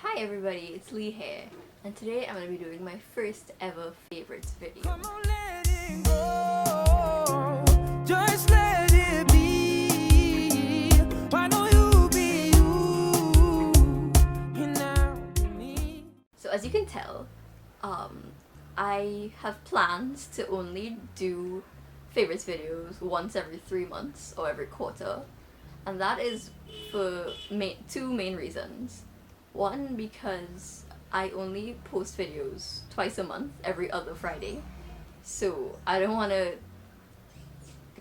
Hi everybody, it's Lee here, and today I'm going to be doing my first ever favorites video. Come on, let it go. Just let it be. Why don't you be you? And now be me. So as you can tell, I have plans to only do favorites videos once every 3 months or every quarter, and that is for two main reasons. One, because I only post videos twice a month, every other Friday, so I don't want to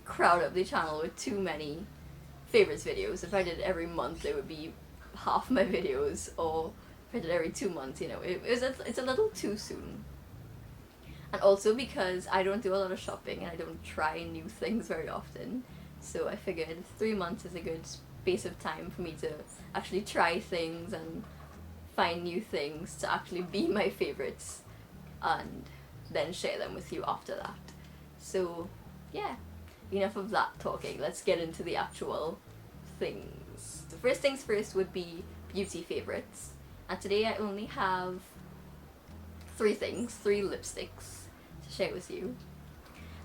crowd up the channel with too many favorites videos. If I did every month, it would be half my videos, or if I did every 2 months, it's a little too soon. And also because I don't do a lot of shopping and I don't try new things very often, so I figured 3 months is a good space of time for me to actually try things and find new things to actually be my favorites and then share them with you after that. So yeah, enough of that talking, let's get into the actual things. The first things first would be beauty favorites, and today I only have three lipsticks to share with you.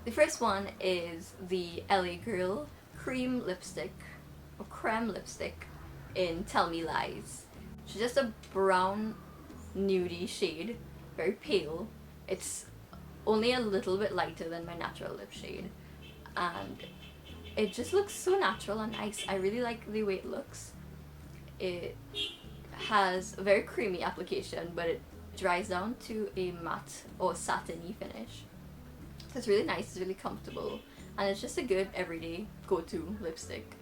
The first one is the LA Girl Creme lipstick, or Creme lipstick, in Tell Me Lies. She's just a brown nudie shade, very pale. It's only a little bit lighter than my natural lip shade, and it just looks so natural and nice. I really like the way it looks. It has a very creamy application, but it dries down to a matte or satiny finish. So it's really nice, it's really comfortable, and it's just a good everyday go-to lipstick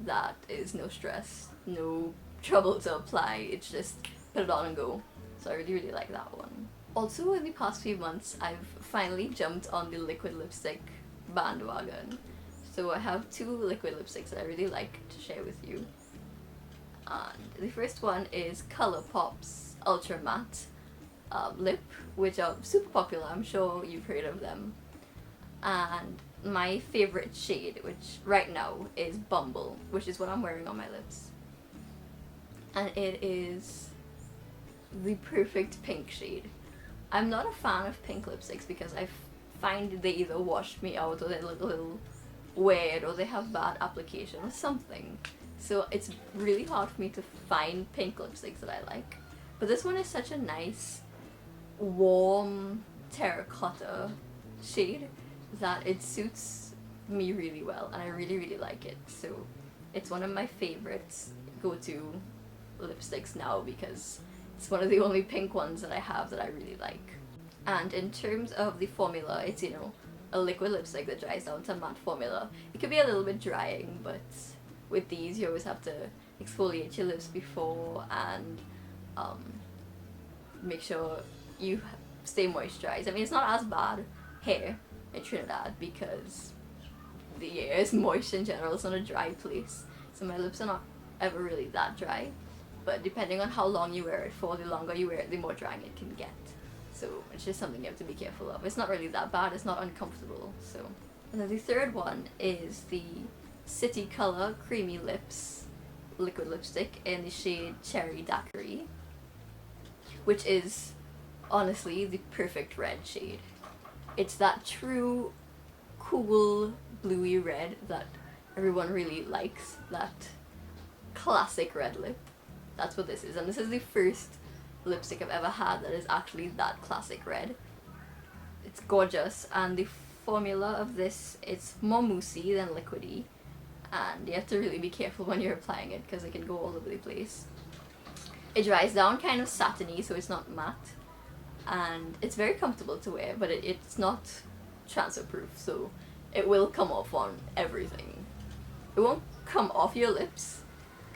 that is no stress, no trouble to apply. It's just put it on and go. So I really like that one. Also, in the past few months, I've finally jumped on the liquid lipstick bandwagon. So I have two liquid lipsticks that I really like to share with you. And the first one is Colourpop's Ultra Matte lip, which are super popular. I'm sure you've heard of them. And my favorite shade, which right now is Bumble, which is what I'm wearing on my lips. And it is the perfect pink shade. I'm not a fan of pink lipsticks because I find they either wash me out, or they look a little weird, or they have bad application or something. So it's really hard for me to find pink lipsticks that I like. But this one is such a nice, warm terracotta shade that it suits me really well, and I really like it. So it's one of my favorites go-to lipsticks now because it's one of the only pink ones that I have that I really like. And in terms of the formula, it's, a liquid lipstick that dries down to matte formula. It could be a little bit drying, but with these you always have to exfoliate your lips before and make sure you stay moisturized. I mean, it's not as bad here in Trinidad because the air is moist in general. It's not a dry place, so my lips are not ever really that dry. But depending on how long you wear it for, the longer you wear it, the more drying it can get. So it's just something you have to be careful of. It's not really that bad, it's not uncomfortable. So, and then the third one is the City Color Creamy Lips liquid lipstick in the shade Cherry Daquiri, which is honestly the perfect red shade. It's that true cool bluey red that everyone really likes, that classic red lip. That's what this is, and this is the first lipstick I've ever had that is actually that classic red. It's gorgeous, and the formula of this, it's more moussey than liquidy, and you have to really be careful when you're applying it because it can go all over the place. It dries down kind of satiny, so it's not matte, and it's very comfortable to wear, but it's not transfer proof, so it will come off on everything. It won't come off your lips.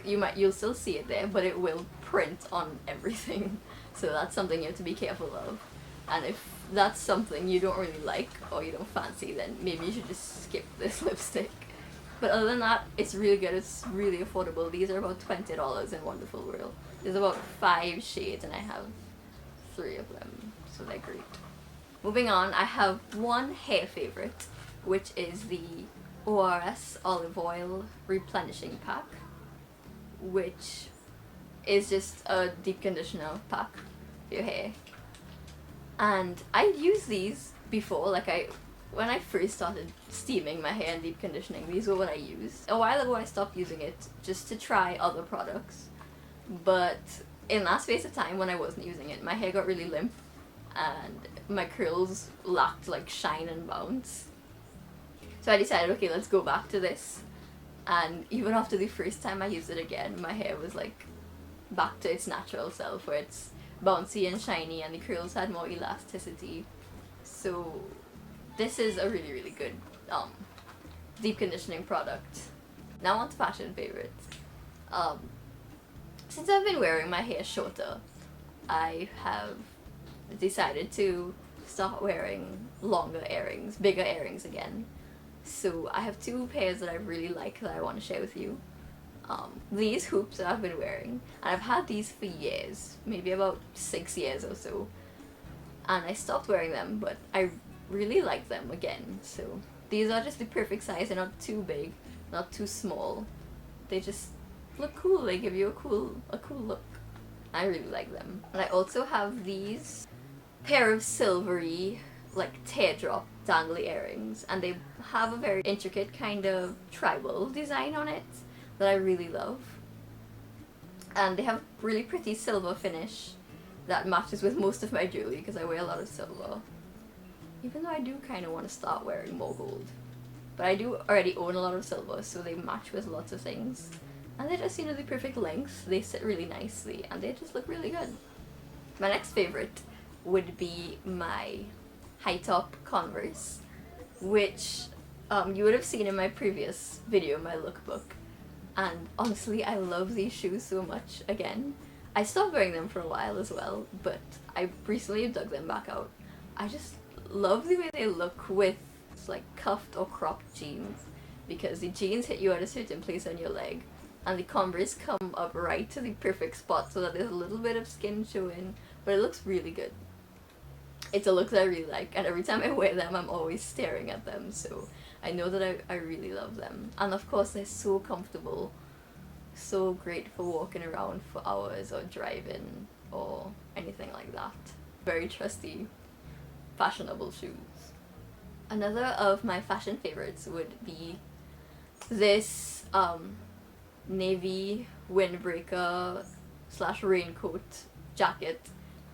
You'll still see it there, but it will print on everything. So that's something you have to be careful of. And if that's something you don't really like or you don't fancy, then maybe you should just skip this lipstick. But other than that, it's really good. It's really affordable. These are about $20 in Wonderful World. There's about 5 shades and I have 3 of them, so they're great. Moving on, I have one hair favorite, which is the ORS Olive Oil Replenishing Pack, which is just a deep conditioner pack for your hair. And I used these before, when I first started steaming my hair and deep conditioning, these were what I used. A while ago I stopped using it just to try other products, but in that space of time when I wasn't using it, my hair got really limp and my curls lacked like shine and bounce. So I decided, okay, let's go back to this. And even after the first time I used it again, my hair was like back to its natural self, where it's bouncy and shiny and the curls had more elasticity. So this is a really, really good deep conditioning product. Now on to fashion favorites. Since I've been wearing my hair shorter, I have decided to start wearing longer earrings, bigger earrings again. So I have two pairs that I really like that I want to share with you. These hoops that I've been wearing, and I've had these for years, maybe about 6 years or so, and I stopped wearing them, but I really like them again. So these are just the perfect size. They're not too big, not too small. They just look cool. They give you a cool look. I really like them. And I also have these pair of silvery, like teardrop dangly earrings, and they have a very intricate kind of tribal design on it that I really love. And they have really pretty silver finish that matches with most of my jewelry because I wear a lot of silver. Even though I do kind of want to start wearing more gold. But I do already own a lot of silver, so they match with lots of things. And they're just, the perfect length. They sit really nicely and they just look really good. My next favorite would be my high top Converse, which you would have seen in my previous video, my lookbook. And honestly, I love these shoes so much again. I stopped wearing them for a while as well, but I recently dug them back out. I just love the way they look with like cuffed or cropped jeans, because the jeans hit you at a certain place on your leg and the Converse come up right to the perfect spot so that there's a little bit of skin showing, but it looks really good. It's a look that I really like, and every time I wear them I'm always staring at them, so I know that I really love them. And of course they're so comfortable, so great for walking around for hours or driving or anything like that. Very trusty, fashionable shoes. Another of my fashion favorites would be this navy windbreaker / raincoat jacket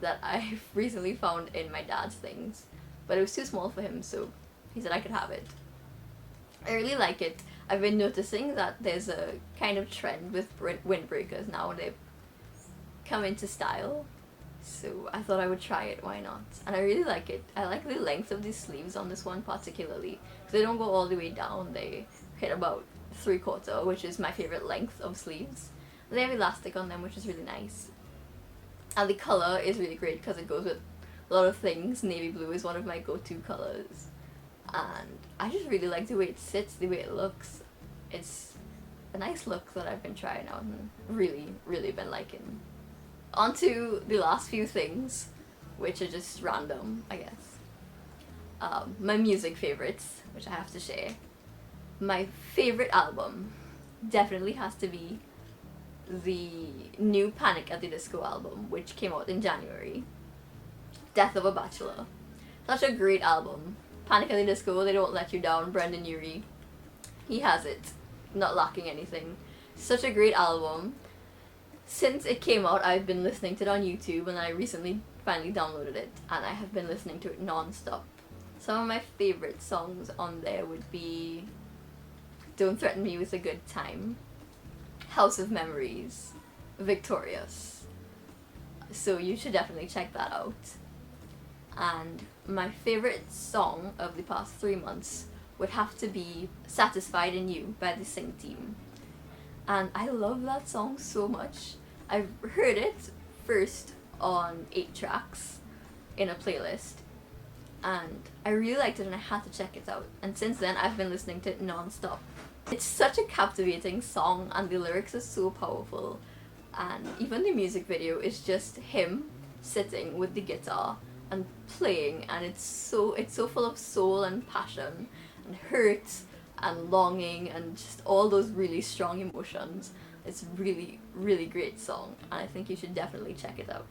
that I've recently found in my dad's things, but it was too small for him, so he said I could have it. I really like it. I've been noticing that there's a kind of trend with windbreakers now, and they've come into style, so I thought I would try it, why not? And I really like it. I like the length of the sleeves on this one particularly, because they don't go all the way down, they hit about 3/4, which is my favorite length of sleeves. They have elastic on them, which is really nice. And the colour is really great because it goes with a lot of things. Navy blue is one of my go-to colours. And I just really like the way it sits, the way it looks. It's a nice look that I've been trying out and really, really been liking. On to the last few things, which are just random, I guess. My music favourites, which I have to share. My favourite album definitely has to be the new Panic! At the Disco album, which came out in January. Death of a Bachelor. Such a great album. Panic! At the Disco, They Don't Let You Down, Brendan Urie. He has it. Not lacking anything. Such a great album. Since it came out, I've been listening to it on YouTube, and I recently finally downloaded it, and I have been listening to it non-stop. Some of my favourite songs on there would be Don't Threaten Me With a Good Time, House of Memories, Victorious. So you should definitely check that out. And my favourite song of the past 3 months would have to be Satisfied in You by the Sing Team. And I love that song so much. I've heard it first on 8 tracks in a playlist, and I really liked it and I had to check it out. And since then I've been listening to it non-stop. It's such a captivating song and the lyrics are so powerful, and even the music video is just him sitting with the guitar and playing, and it's so full of soul and passion and hurt and longing and just all those really strong emotions. It's a really, really great song, and I think you should definitely check it out.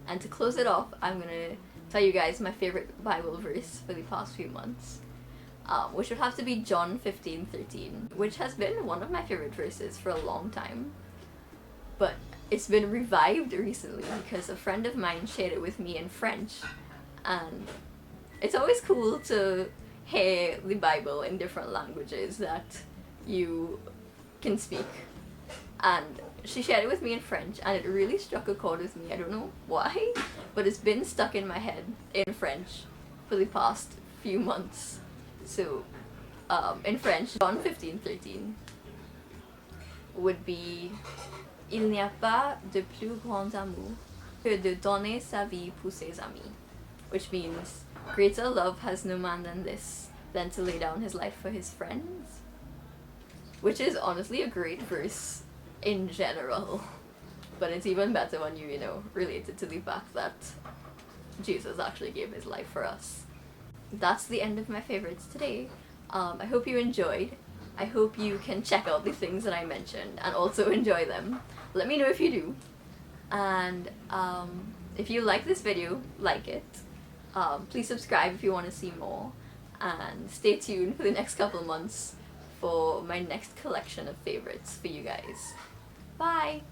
And to close it off, I'm gonna tell you guys my favorite Bible verse for the past few months, which would have to be John 15:13, which has been one of my favorite verses for a long time. But it's been revived recently because a friend of mine shared it with me in French, and it's always cool to hear the Bible in different languages that you can speak. And she shared it with me in French, and it really struck a chord with me. I don't know why, but it's been stuck in my head in French for the past few months. So, in French, John 15:13 would be Il n'y a pas de plus grand amour que de donner sa vie pour ses amis, which means greater love has no man than this, than to lay down his life for his friends. Which is honestly a great verse in general, but it's even better when you relate it to the fact that Jesus actually gave his life for us. That's the end of my favorites today. I hope you enjoyed. I hope you can check out the things that I mentioned and also enjoy them. Let me know if you do. And if you like this video, like it. Please subscribe if you want to see more. And stay tuned for the next couple months for my next collection of favorites for you guys. Bye!